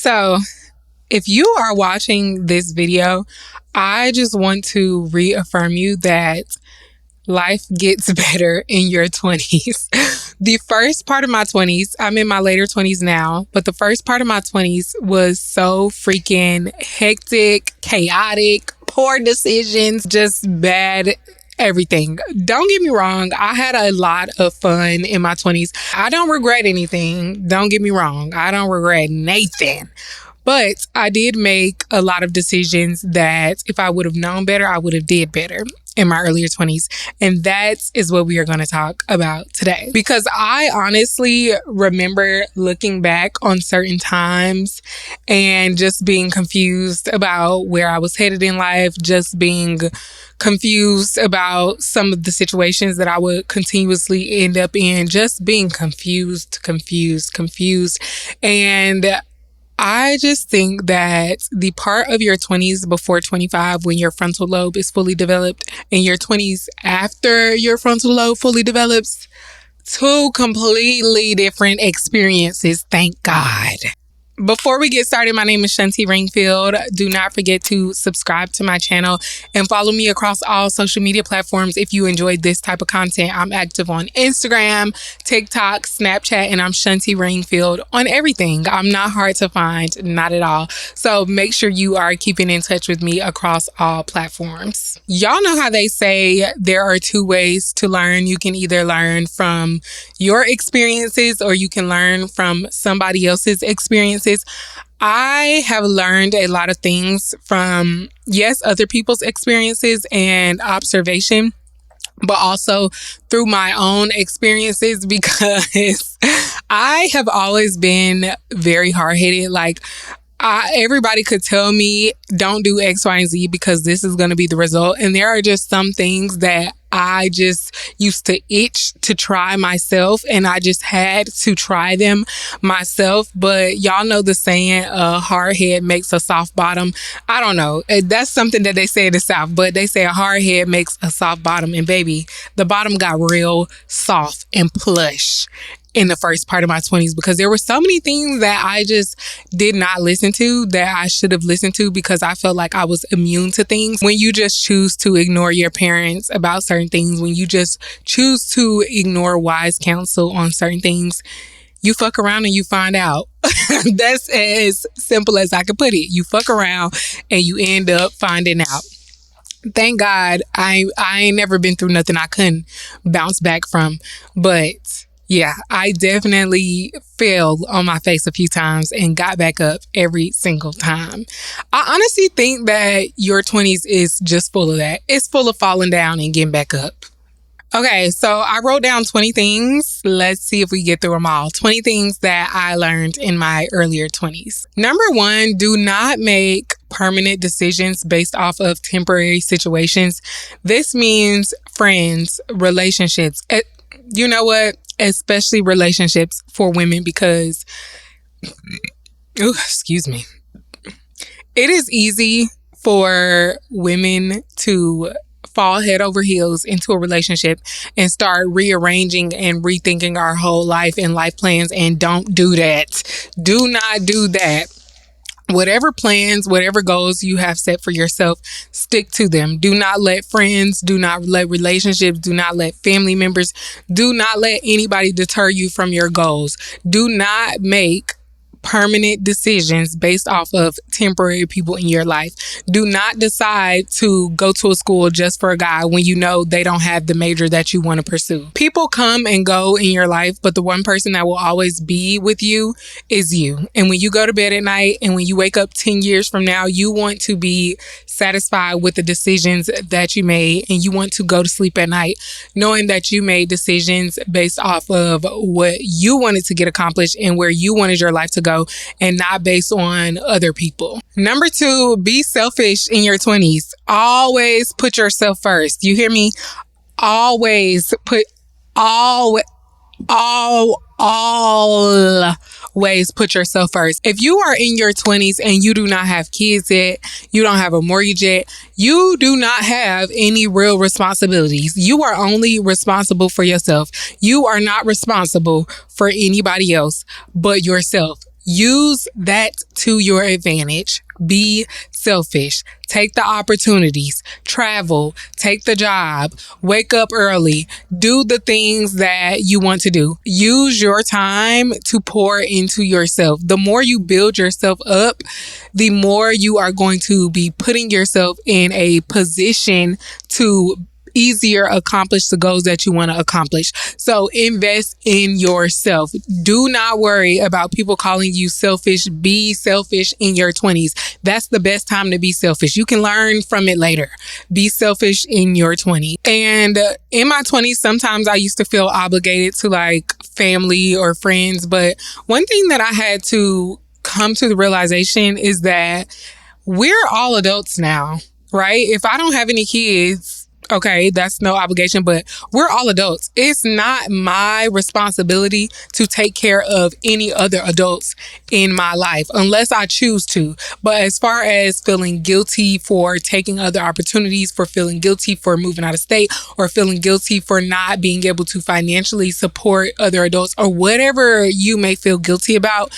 So, if you are watching this video, I just want to reaffirm you that life gets better in your 20s. The first part of my 20s, I'm in my later 20s now, but the first part of my 20s was so freaking hectic, chaotic, poor decisions, just bad everything. Don't get me wrong, I had a lot of fun in my 20s. I don't regret anything. Don't get me wrong. I don't regret Nathan. But I did make a lot of decisions that if I would have known better, I would have did better in my earlier 20s. And that is what we are going to talk about today. Because I honestly remember looking back on certain times and just being confused about where I was headed in life, just being confused about some of the situations that I would continuously end up in, just being confused. And I just think that the part of your 20s before 25, when your frontal lobe is fully developed, and your 20s after your frontal lobe fully develops, two completely different experiences, thank God. Before we get started, my name is Shanti Ringfield. Do not forget to subscribe to my channel and follow me across all social media platforms if you enjoyed this type of content. I'm active on Instagram, TikTok, Snapchat, and I'm Shanti Ringfield on everything. I'm not hard to find, not at all. So make sure you are keeping in touch with me across all platforms. Y'all know how they say there are two ways to learn. You can either learn from your experiences or you can learn from somebody else's experiences. I have learned a lot of things from, yes, other people's experiences and observation, but also through my own experiences because I have always been very hard-headed. Like, everybody could tell me don't do X, Y, and Z because this is going to be the result. And there are just some things that I just used to itch to try myself, and I just had to try them myself. But y'all know the saying, a hard head makes a soft bottom. I don't know. That's something that they say in the South, but they say a hard head makes a soft bottom. And baby, the bottom got real soft and plush in the first part of my 20s because there were so many things that I just did not listen to that I should have listened to because I felt like I was immune to things. When you just choose to ignore your parents about certain things, when you just choose to ignore wise counsel on certain things, you fuck around and you find out. That's as simple as I could put it. You fuck around and you end up finding out. Thank God I ain't never been through nothing I couldn't bounce back from, but yeah, I definitely fell on my face a few times and got back up every single time. I honestly think that your 20s is just full of that. It's full of falling down and getting back up. Okay, so I wrote down 20 things. Let's see if we get through them all. 20 things that I learned in my earlier 20s. Number one, do not make permanent decisions based off of temporary situations. This means friends, relationships. You know what? Especially relationships for women because, excuse me. It is easy for women to fall head over heels into a relationship and start rearranging and rethinking our whole life and life plans. And don't do that. Do not do that. Whatever plans, whatever goals you have set for yourself, stick to them. Do not let friends, do not let relationships, do not let family members, do not let anybody deter you from your goals. Do not make permanent decisions based off of temporary people in your life. Do not decide to go to a school just for a guy when you know they don't have the major that you want to pursue. People come and go in your life, but the one person that will always be with you is you. And when you go to bed at night and when you wake up 10 years from now, you want to be satisfied with the decisions that you made, and you want to go to sleep at night knowing that you made decisions based off of what you wanted to get accomplished and where you wanted your life to go, and not based on other people. Number two, be selfish in your 20s. Always put yourself first. You hear me? Always put always put yourself first. If you are in your 20s and you do not have kids yet, you don't have a mortgage yet, you do not have any real responsibilities. You are only responsible for yourself. You are not responsible for anybody else but yourself. Use that to your advantage. Be selfish. Take the opportunities. Travel. Take the job. Wake up early. Do the things that you want to do. Use your time to pour into yourself. The more you build yourself up, the more you are going to be putting yourself in a position to easier accomplish the goals that you want to accomplish. So invest in yourself. Do not worry about people calling you selfish. Be selfish in your 20s. That's the best time to be selfish. You can learn from it later. Be selfish in your 20s. And in my 20s, sometimes I used to feel obligated to like family or friends. But one thing that I had to come to the realization is that we're all adults now, right? If I don't have any kids, okay, that's no obligation, but we're all adults. It's not my responsibility to take care of any other adults in my life unless I choose to. But as far as feeling guilty for taking other opportunities, for feeling guilty for moving out of state, or feeling guilty for not being able to financially support other adults, or whatever you may feel guilty about,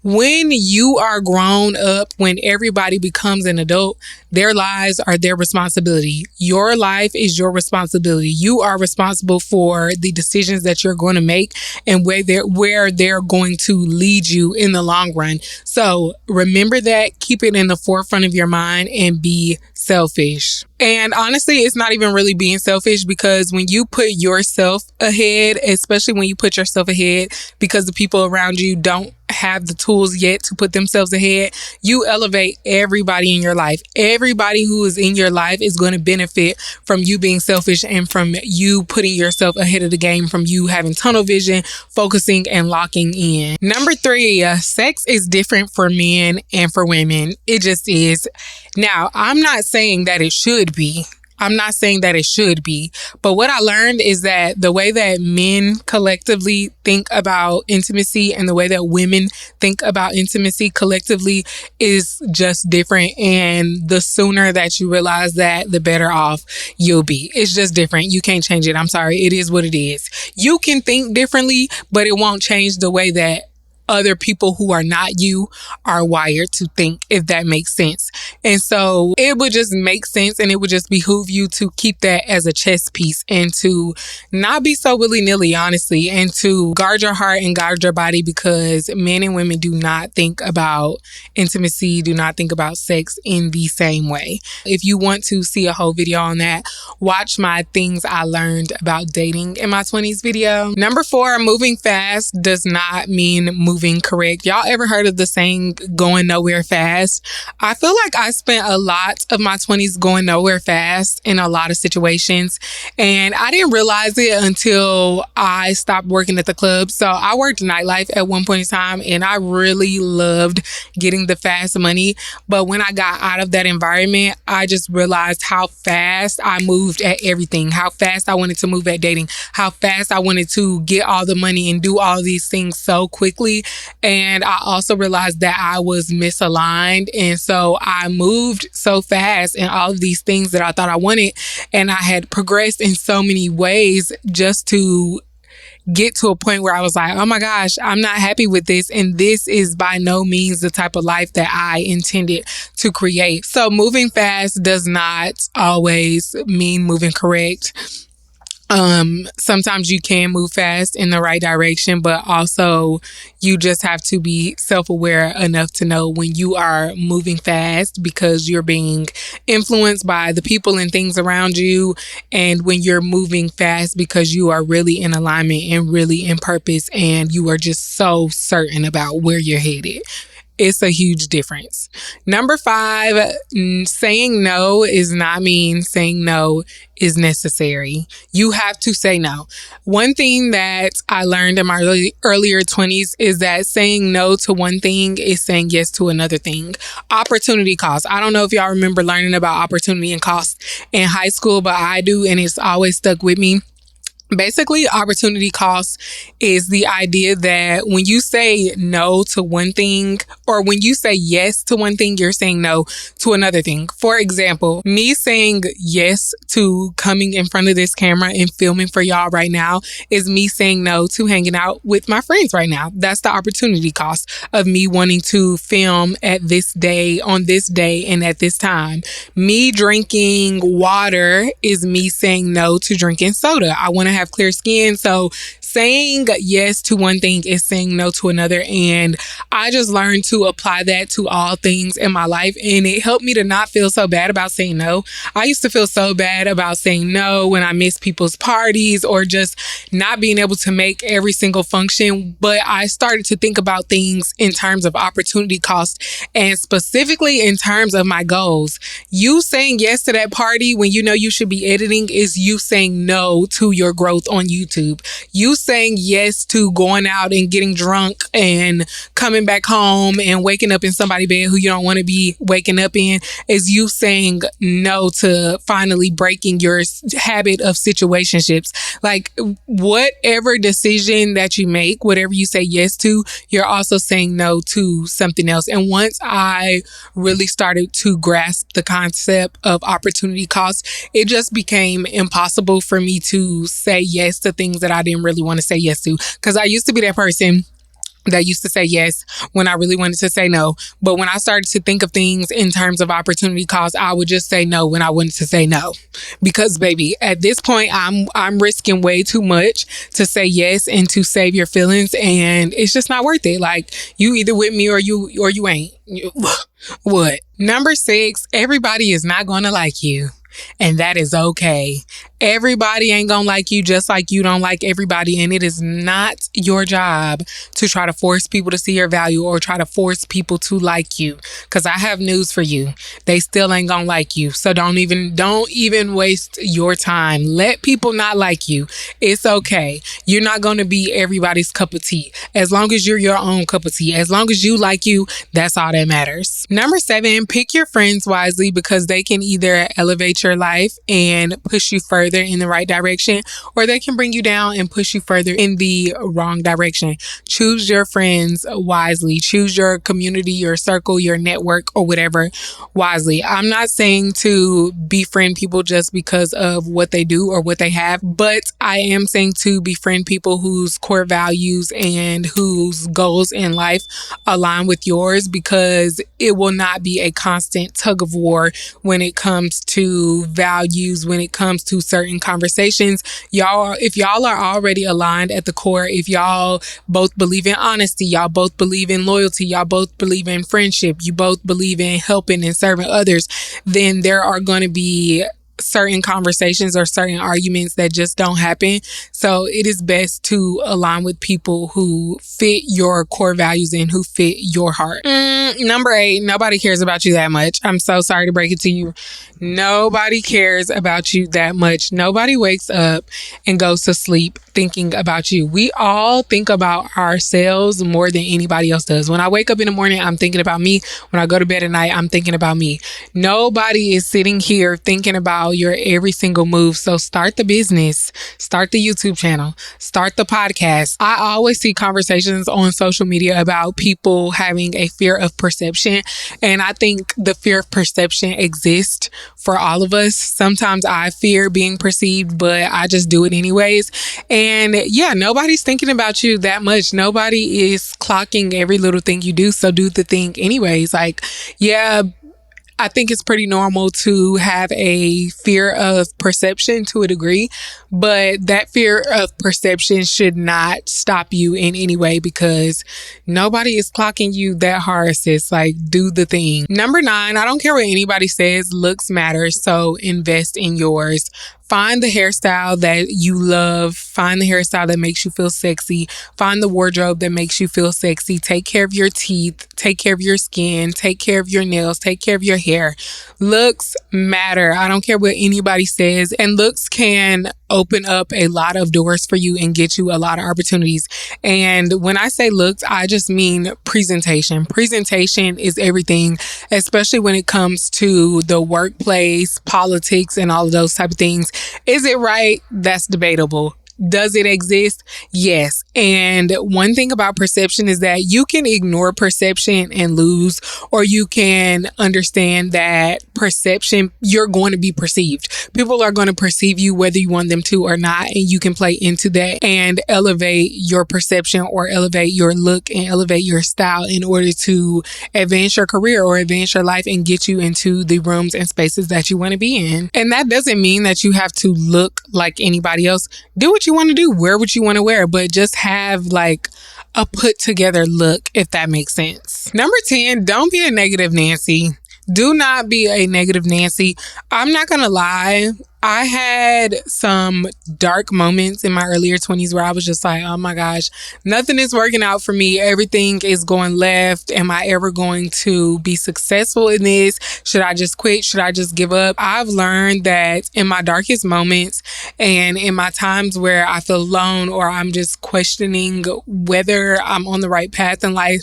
when you are grown up, when everybody becomes an adult, their lives are their responsibility. Your life is your responsibility. You are responsible for the decisions that you're going to make and where they're going to lead you in the long run. So remember that, keep it in the forefront of your mind, and be selfish. And honestly, it's not even really being selfish, because when you put yourself ahead, especially when you put yourself ahead because the people around you don't have the tools yet to put themselves ahead, you elevate everybody in your life. Everybody who is in your life is going to benefit from you being selfish and from you putting yourself ahead of the game, from you having tunnel vision, focusing and locking in. Number 3, sex is different for men and for women. It just is. Now, I'm not saying that it should be. I'm not saying that it should be, but what I learned is that the way that men collectively think about intimacy and the way that women think about intimacy collectively is just different. And the sooner that you realize that, the better off you'll be. It's just different. You can't change it. I'm sorry. It is what it is. You can think differently, but it won't change the way that other people who are not you are wired to think, if that makes sense. And so it would just make sense, and it would just behoove you to keep that as a chess piece and to not be so willy-nilly, honestly, and to guard your heart and guard your body, because men and women do not think about intimacy, do not think about sex in the same way. If you want to see a whole video on that, watch my things I learned about dating in my 20s video. Number 4, moving fast does not mean moving correct. Y'all ever heard of the saying going nowhere fast? I feel like I spent a lot of my 20s going nowhere fast in a lot of situations, and I didn't realize it until I stopped working at the club. So I worked nightlife at one point in time, and I really loved getting the fast money. But when I got out of that environment, I just realized how fast I moved at everything, how fast I wanted to move at dating, how fast I wanted to get all the money and do all these things so quickly. And I also realized that I was misaligned. And so I moved so fast in all of these things that I thought I wanted. And I had progressed in so many ways just to get to a point where I was like, oh my gosh, I'm not happy with this. And this is by no means the type of life that I intended to create. So moving fast does not always mean moving correct. Sometimes you can move fast in the right direction, but also you just have to be self-aware enough to know when you are moving fast because you're being influenced by the people and things around you, and when you're moving fast because you are really in alignment and really in purpose and you are just so certain about where you're headed. It's a huge difference. Number 5, saying no is not mean saying no is necessary. You have to say no. One thing that I learned in my earlier 20s is that saying no to one thing is saying yes to another thing. Opportunity cost. I don't know if y'all remember learning about opportunity and cost in high school, but I do, and it's always stuck with me. Basically, opportunity cost is the idea that when you say no to one thing, or when you say yes to one thing, you're saying no to another thing. For example, me saying yes to coming in front of this camera and filming for y'all right now is me saying no to hanging out with my friends right now. That's the opportunity cost of me wanting to film at this day, on this day, and at this time. Me drinking water is me saying no to drinking soda. I want to have clear skin. So saying yes to one thing is saying no to another. And I just learned to apply that to all things in my life. And it helped me to not feel so bad about saying no. I used to feel so bad about saying no when I missed people's parties or just not being able to make every single function. But I started to think about things in terms of opportunity cost and specifically in terms of my goals. You saying yes to that party when you know you should be editing is you saying no to your growth on YouTube. You saying yes to going out and getting drunk and coming back home and waking up in somebody's bed who you don't want to be waking up in is you saying no to finally breaking your habit of situationships. Like whatever decision that you make, whatever you say yes to, you're also saying no to something else. And once I really started to grasp the concept of opportunity cost, it just became impossible for me to say yes to things that I didn't really want to say yes to. Because I used to be that person that used to say yes when I really wanted to say no. But when I started to think of things in terms of opportunity cost, I would just say no when I wanted to say no. Because baby, at this point, I'm risking way too much to say yes and to save your feelings, and it's just not worth it. Like you either with me or you ain't. What? Number 6, everybody is not gonna like you. And that is okay. Everybody ain't gonna like you just like you don't like everybody. And it is not your job to try to force people to see your value or try to force people to like you. Cause I have news for you. They still ain't gonna like you. So don't even waste your time. Let people not like you. It's okay. You're not gonna be everybody's cup of tea. As long as you're your own cup of tea. As long as you like you, that's all that matters. Number 7, pick your friends wisely because they can either elevate your life and push you further in the right direction, or they can bring you down and push you further in the wrong direction. Choose your friends wisely. Choose your community, your circle, your network, or whatever wisely. I'm not saying to befriend people just because of what they do or what they have, but I am saying to befriend people whose core values and whose goals in life align with yours, because it will not be a constant tug of war when it comes to values, when it comes to certain conversations. If y'all are already aligned at the core, if y'all both believe in honesty, y'all both believe in loyalty, y'all both believe in friendship, you both believe in helping and serving others, then there are going to be certain conversations or certain arguments that just don't happen. So it is best to align with people who fit your core values and who fit your heart. Number 8, nobody cares about you that much. I'm so sorry to break it to you. Nobody cares about you that much. Nobody wakes up and goes to sleep thinking about you. We all think about ourselves more than anybody else does. When I wake up in the morning, I'm thinking about me. When I go to bed at night, I'm thinking about me. Nobody is sitting here thinking about your every single move. So start the business, start the YouTube channel, start the podcast. I always see conversations on social media about people having a fear of perception. And I think the fear of perception exists for all of us. Sometimes I fear being perceived, but I just do it anyways. And yeah, nobody's thinking about you that much. Nobody is clocking every little thing you do. So do the thing anyways. Like, yeah, I think it's pretty normal to have a fear of perception to a degree, but that fear of perception should not stop you in any way because nobody is clocking you that hard, sis. Like, do the thing. Number 9, I don't care what anybody says, looks matter, so invest in yours. Find the hairstyle that you love. Find the hairstyle that makes you feel sexy. Find the wardrobe that makes you feel sexy. Take care of your teeth. Take care of your skin. Take care of your nails. Take care of your hair. Looks matter. I don't care what anybody says. And looks can open up a lot of doors for you and get you a lot of opportunities. And when I say looks, I just mean presentation. Presentation is everything, especially when it comes to the workplace, politics, and all of those type of things. Is it right? That's debatable. Does it exist? Yes. And one thing about perception is that you can ignore perception and lose, or you can understand that perception, you're going to be perceived. People are going to perceive you whether you want them to or not. And you can play into that and elevate your perception or elevate your look and elevate your style in order to advance your career or advance your life and get you into the rooms and spaces that you want to be in. And that doesn't mean that you have to look like anybody else. Do what you want to do, wear what you want to wear, but just have like a put together look, if that makes sense. Number 10, don't be a negative Nancy. Do not be a negative Nancy. I'm not going to lie. I had some dark moments in my earlier 20s where I was just like, oh my gosh, nothing is working out for me. Everything is going left. Am I ever going to be successful in this? Should I just quit? Should I just give up? I've learned that in my darkest moments and in my times where I feel alone or I'm just questioning whether I'm on the right path in life,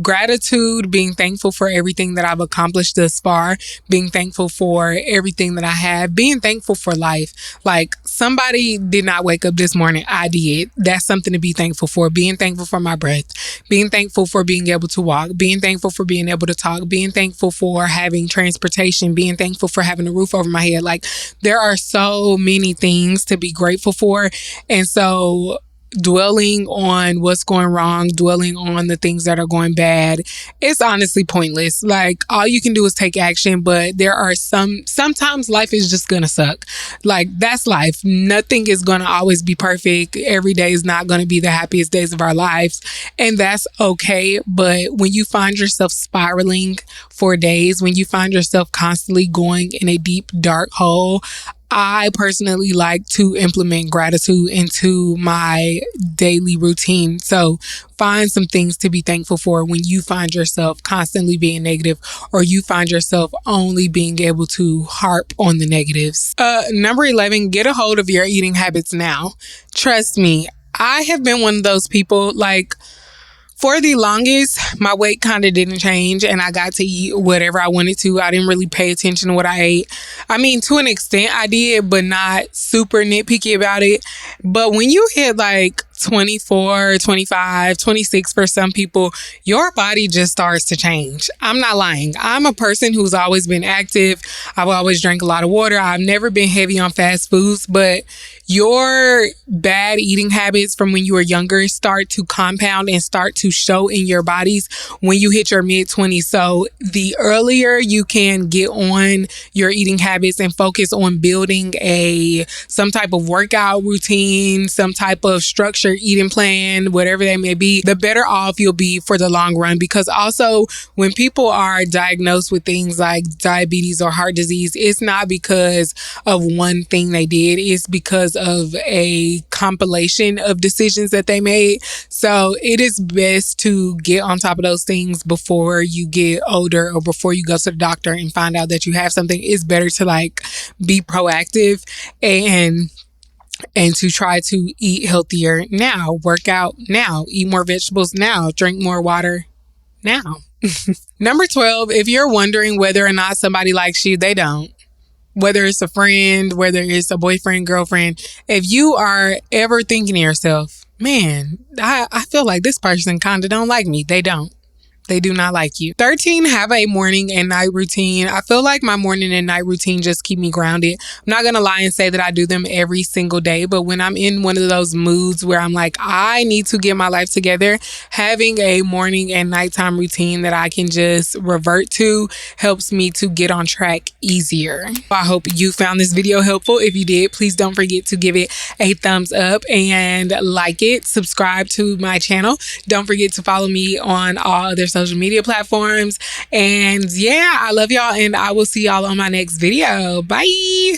gratitude, being thankful for everything that I've accomplished thus far, being thankful for everything that I have, being thankful for life. Like, somebody did not wake up this morning. I did. That's something to be thankful for. Being thankful for my breath, being thankful for being able to walk, being thankful for being able to talk, being thankful for having transportation, being thankful for having a roof over my head. Like, there are so many things to be grateful for. And so dwelling on what's going wrong, dwelling on the things that are going bad, it's honestly pointless. Like, all you can do is take action, but there are sometimes life is just gonna suck. Like, that's life. Nothing is gonna always be perfect. Every day is not gonna be the happiest days of our lives, and that's okay. But when you find yourself spiraling for days, when you find yourself constantly going in a deep, dark hole, I personally like to implement gratitude into my daily routine. So find some things to be thankful for when you find yourself constantly being negative or you find yourself only being able to harp on the negatives. Number 11, get a hold of your eating habits now. Trust me, I have been one of those people. Like, for the longest, my weight kind of didn't change and I got to eat whatever I wanted to. I didn't really pay attention to what I ate. I mean, to an extent I did, but not super nitpicky about it. But when you hit like 24, 25, 26 for some people, your body just starts to change. I'm not lying. I'm a person who's always been active. I've always drank a lot of water. I've never been heavy on fast foods, but your bad eating habits from when you were younger start to compound and start to show in your bodies when you hit your mid-20s. So the earlier you can get on your eating habits and focus on building some type of workout routine, some type of structured eating plan, whatever that may be, the better off you'll be for the long run. Because also, when people are diagnosed with things like diabetes or heart disease, it's not because of one thing they did. It's because of a compilation of decisions that they made. So it is best to get on top of those things before you get older or before you go to the doctor and find out that you have something. It's better to like be proactive and to try to eat healthier now, work out now, eat more vegetables now, drink more water now. Number 12, if you're wondering whether or not somebody likes you, they don't. Whether it's a friend, whether it's a boyfriend, girlfriend, if you are ever thinking to yourself, man, I feel like this person kind of don't like me, they don't. They do not like you. 13, have a morning and night routine. I feel like my morning and night routine just keep me grounded. I'm not going to lie and say that I do them every single day, but when I'm in one of those moods where I'm like, I need to get my life together, having a morning and nighttime routine that I can just revert to helps me to get on track easier. I hope you found this video helpful. If you did, please don't forget to give it a thumbs up and like it. Subscribe to my channel. Don't forget to follow me on all other social media platforms. And yeah, I love y'all and I will see y'all on my next video. Bye.